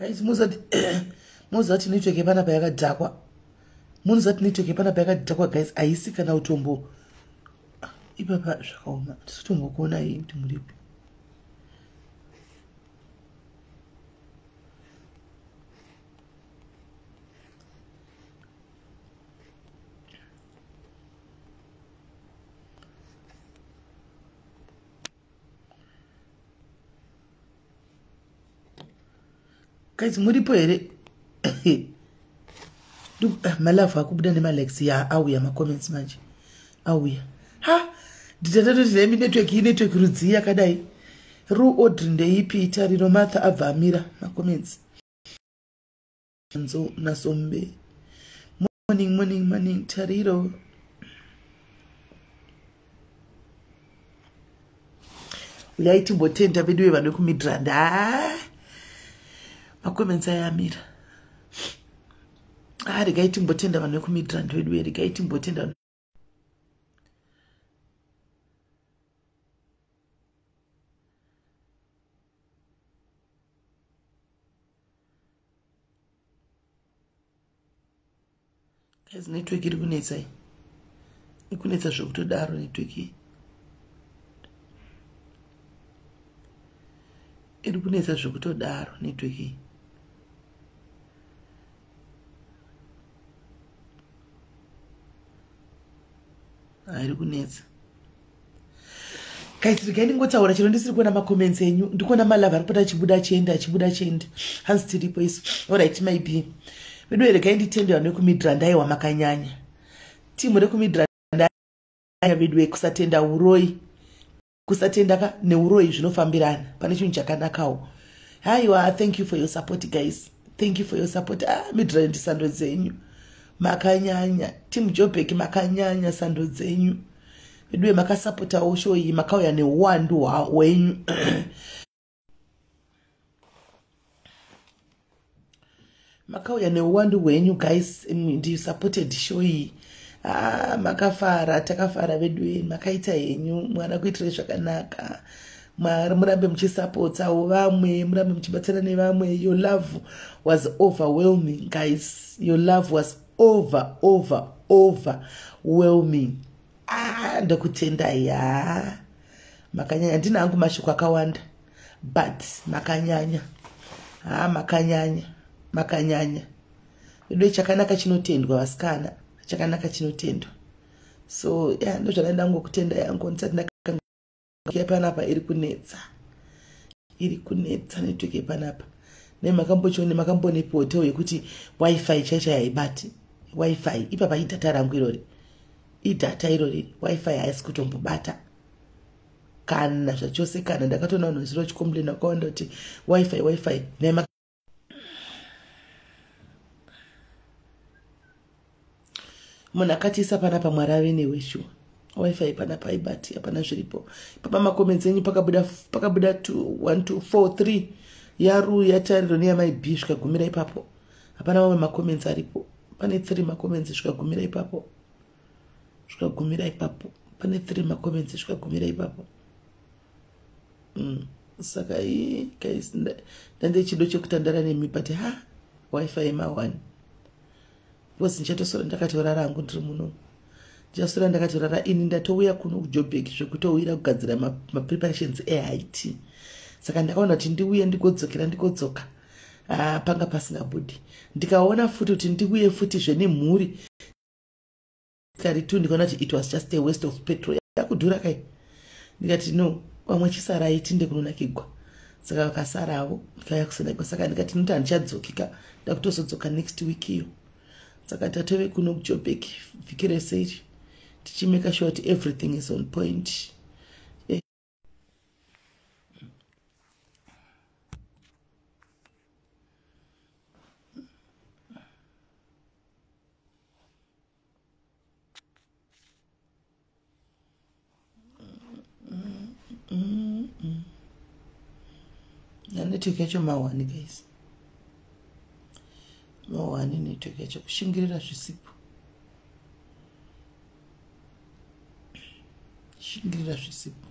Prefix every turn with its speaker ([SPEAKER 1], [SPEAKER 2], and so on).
[SPEAKER 1] guys, muzati network yepana pa yakadhakwa. Muzati network yepana pa yakadhakwa guys, aisi kana utombo. Ipapa zvakaoma. Tisitombo kuona hii kuti muripi. Guys, muripo here. Malafu akubuda nemalexi ya auya macomments manje. Auya. Ha! Nditatato tinemi network rudzii yakadai. Ru ordri ndeipi tariro Martha abva amira macomments. Nzo nasombe. Morning tariro. Uyai timbotenda vedu vevano kuMidrand. Macomments ayamira. Regai timbotenda vanhu vekuMidrand vedu, regai timbotenda. Guys, network iri kunetsa. Ikunetsa zvokutodaro network iyi. Iri kunetsa zvokutodaro network iyi. Iri kunetsa. Guys, regai ndingotaura chero ndisiri kuona macomments enyu. Ndikuona malava ari kupota achibuda achienda. Hanzi tiripo isu. Alright, maybe. Vedu regai nditende vanhu vekuMidrand aiwa makanyanya. Timu rekuMidrand aya vedu kusatenda uroi. Kusatenda neuroi zvinofambirana. Pane chinhu chakanakawo. Haiwa, thank you for your support guys. Thank you for your support. Midrand sando dzenyu. Makanyanya. Timu Jobek makanyanya sando dzenyu. Vedu makasupportawo show iyi makauya neuwandu hwenyu. Makauya neuwandu hwenyu guys, you supported show iyi. Makafara, takafara vedu, makaita henyu, mwana kuitire zvakanaka. Murambe muchisupportawo vamwe, murambe muchibatsira nevamwe. Your love was overwhelming guys. Your love was overwhelming. Ndokutenda ya. Makanyanya, ndina hangu mashoko akawanda. But makanyanya. Makanyanya. Vedu chakanaka chinotendwa vasikana. Chakanaka chinotendwa. So, ndo zvakaenda ngokutenda yangu ndisati ndakanga panapa iri kunetsa. Iri kunetsa network yepanapa. Makambonepo hotel yekuti wifi chacha haibati. Wifi ipapa idata rangu irori. Idata irori wifi haisi kutombobata. Kana zvachose kana ndakatoona vanhu zviro chikomplaina kwawanda kuti wifi munhu akatiisa panapa Mwari ave newe shuwa. Wifi panapa haibati, hapana zviripo. Papa macomments enyu pakabuda 2 1 2 4 3 yaru yatariro neyamaiB zvikagumira ipapo. Hapana mamwe macomments aripo. Pane 3 macomments zvikagumira ipapo. Pane 3 macomments zvikagumira ipapo. Saka guys, ndande chido chekutandara nemi but wifi yema1. Because nchatosora ndakatorara hangu ndiri muno. Ndichasora ndakatorara ini ndatouya kuno kuJobek zvekutouira kugadzira preparations eIT. Saka ndakaona kuti ndiuye ndigodzoka. Panga pasingabudi. Ndikaona futi kuti ndiuye futi zvenemhuri. Kari tu ndikaona kuti it was just a waste of petrol. Yakudhura kai. Ndikati no, vamwe chisara itinde kunonakigwa. Saka vakasarawo ndikaya kusenda saka ndikati noti handichadzokika. Ndakutozodzoka next week iyo. Saka tatove kuno kuJobek vhiki rese tichimeka sure that everything is on point. Network yacho mawani guys. Mawani network yacho kushingirira zvisipo. Shingirira zvisipo.